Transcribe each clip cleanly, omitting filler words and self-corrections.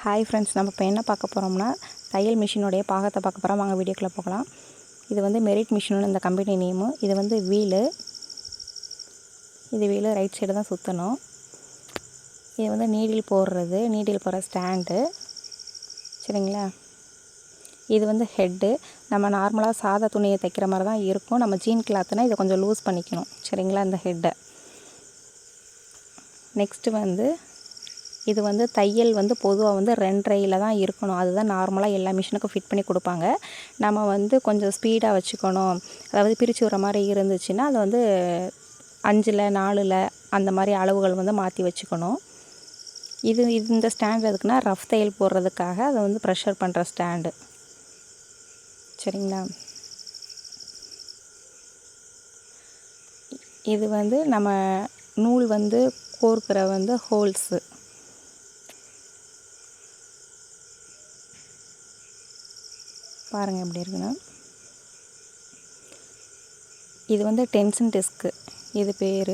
Hi friends, நம்ம இப்போ என்ன பார்க்க போகிறோம்னா தையல் மிஷினுடைய பாகத்தை பார்க்க போகிறோம். வாங்க வீடியோக்குள்ளே போகலாம். இது வந்து மெரிட் மிஷினு இந்த கம்பெனி நேமு. இது வந்து வீலு ரைட் சைடு தான் சுற்றணும். இது வந்து நீடில் போடுற ஸ்டாண்டு, சரிங்களா. இது வந்து ஹெட்டு. நம்ம நார்மலாக சாதா துணியை தைக்கிற மாதிரி தான் இருக்கும். நம்ம ஜீன் கிளாத்துனா இதை கொஞ்சம் லூஸ் பண்ணிக்கணும், சரிங்களா. இந்த ஹெட்டை நெக்ஸ்ட்டு வந்து இது வந்து தையல் வந்து பொதுவாக வந்து 2.5 தான் இருக்கணும். அதுதான் நார்மலாக எல்லா மிஷினுக்கும் ஃபிட் பண்ணி கொடுப்பாங்க. நம்ம வந்து கொஞ்சம் ஸ்பீடாக வச்சுக்கணும், அதாவது பிரித்து விடுற மாதிரி இருந்துச்சுன்னா அதை வந்து 5ல் 4ல் அந்த மாதிரி அளவுகள் வந்து மாற்றி வச்சுக்கணும். இந்த ஸ்டாண்ட் எதுக்குன்னா ரஃப் தையல் போடுறதுக்காக அதை வந்து ப்ரெஷர் பண்ணுற ஸ்டாண்டு, சரிங்களா. இது வந்து நம்ம நூல் வந்து கோர்க்கிற வந்து ஹோல்ஸு. பாருங்கள் எப்படி இருக்குன்னு. இது வந்து டென்ஷன் டிஸ்க்கு இது பேர்.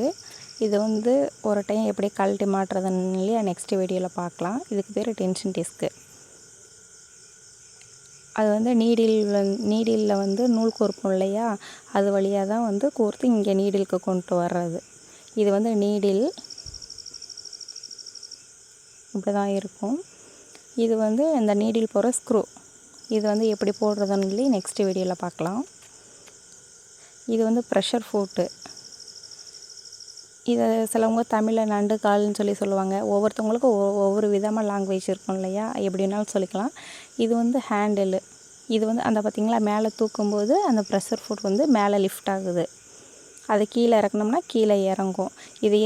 இது வந்து ஒரு டைம் எப்படி கழட்டி மாட்டுறதுன்னு இல்லையா, நெக்ஸ்ட் வீடியோவில் பார்க்கலாம். இதுக்கு பேர் டென்ஷன் டிஸ்க்கு. அது வந்து நீடிலில் வந்து நூல் கோர்ப்போம் இல்லையா, அது வழியாக தான் வந்து கோர்த்து இங்கே நீடிலுக்கு கொண்டு வர்றது. இது வந்து நீடில் இப்படி தான் இருக்கும். இது வந்து இந்த நீடில் போகிற ஸ்க்ரூ. இது வந்து எப்படி போடுறதுன்னு சொல்லி நெக்ஸ்ட் வீடியோவில் பார்க்கலாம். இது வந்து ப்ரெஷர் ஃபூட்டு. இதை சிலவங்க தமிழில் நண்டு கால்னு சொல்லுவாங்க. ஒவ்வொருத்தவங்களுக்கும் ஒவ்வொரு விதமாக லாங்குவேஜ் இருக்கும் இல்லையா, எப்படி வேணாலும் சொல்லிக்கலாம். இது வந்து ஹேண்டிலு. இது வந்து அந்த பார்த்திங்களா, மேலே தூக்கும்போது அந்த ப்ரெஷர் ஃபுட் வந்து மேலே லிஃப்ட் ஆகுது. அதை கீழே இறக்கணும்னா கீழே இறங்கும். இது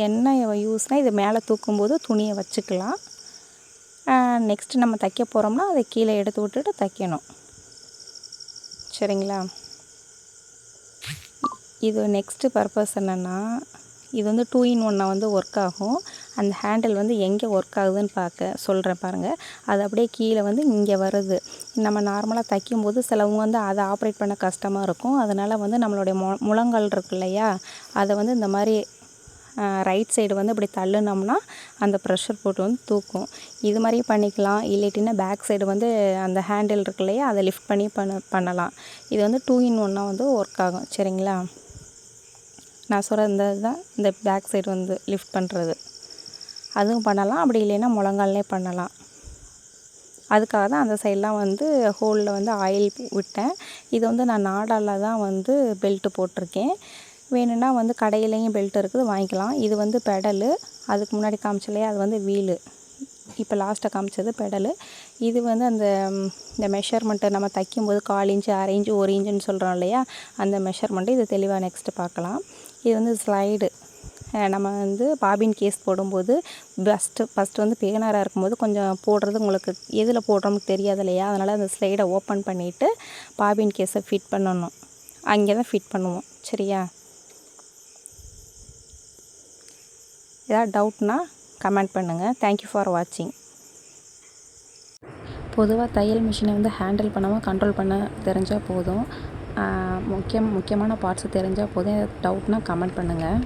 என்ன யூஸ்னால், இது மேலே தூக்கும்போது துணியை வச்சுக்கலாம். நெக்ஸ்ட்டு நம்ம தைக்க போகிறோம்னா அதை கீழே எடுத்து விட்டுட்டு தைக்கணும், சரிங்களா. இது நெக்ஸ்ட்டு பர்பஸ் என்னென்னா, இது வந்து 2 in 1 வந்து ஒர்க் ஆகும். அந்த ஹேண்டில் வந்து எங்கே ஒர்க் ஆகுதுன்னு சொல்கிறேன் பாருங்கள். அது அப்படியே கீழே வந்து இங்கே வருது. நம்ம நார்மலாக தைக்கும்போது சிலவங்க வந்து அதை ஆப்ரேட் பண்ண கஷ்டமாக இருக்கும். அதனால் வந்து நம்மளுடைய முழங்கால் இருக்கு இல்லையா, அதை வந்து இந்த மாதிரி ரைட் சைடு வந்து இப்படி தள்ளுனோம்னா அந்த ப்ரெஷர் போட்டு வந்து தூக்கும். இது மாதிரியும் பண்ணிக்கலாம். இல்லாட்டின்னா பேக் சைடு வந்து அந்த ஹேண்டில் இருக்கு இல்லையா, அதை லிஃப்ட் பண்ணி பண்ணலாம். இது வந்து 2 in 1 வந்து ஒர்க் ஆகும், சரிங்களா. நான் சொல்கிற இந்த பேக் சைடு வந்து லிஃப்ட் பண்ணுறது, அதுவும் பண்ணலாம். அப்படி இல்லைன்னா முழங்கால்லே பண்ணலாம். அதுக்காக தான் அந்த சைடெலாம் வந்து ஹோலில் வந்து ஆயில் விட்டேன். இது வந்து நான் நாடால தான் வந்து பெல்ட்டு போட்டிருக்கேன். வேணும்னா வந்து கடையிலையும் பெல்ட் இருக்குது, வாங்கிக்கலாம். இது வந்து பெடலு. அதுக்கு முன்னாடி காமிச்சலையா, அது வந்து வீலு. இப்போ லாஸ்ட்டாக காமிச்சது பெடலு. இது வந்து இந்த மெஷர்மெண்ட்டு நம்ம தைக்கும்போது 1/4 இன்ச்சு 1/2 இன்ச்சு 1 இன்ச்சுன்னு சொல்கிறோம் இல்லையா, அந்த மெஷர்மெண்ட்டு இது தெளிவாக நெக்ஸ்ட்டு பார்க்கலாம். இது வந்து ஸ்லைடு. நம்ம வந்து பாபின் கேஸ் போடும்போது ஃபஸ்ட்டு வந்து பிகினராக இருக்கும்போது கொஞ்சம் போடுறது உங்களுக்கு எதில் போடுறோம்னு தெரியாது இல்லையா, அதனால் அந்த ஸ்லைடை ஓப்பன் பண்ணிவிட்டு பாபின் கேஸை ஃபிட் பண்ணணும். அங்கே தான் ஃபிட் பண்ணுவோம், சரியா. ஏதாவது டவுட்னா கமெண்ட் பண்ணுங்கள். தேங்க்யூ ஃபார் வாட்சிங். பொதுவாக தையல் மிஷினை வந்து ஹேண்டில் பண்ணாமல் கண்ட்ரோல் பண்ண தெரிஞ்சால் போதும். முக்கியமான பார்ட்ஸ் தெரிஞ்சால் போதும். டவுட்னா கமெண்ட் பண்ணுங்கள்.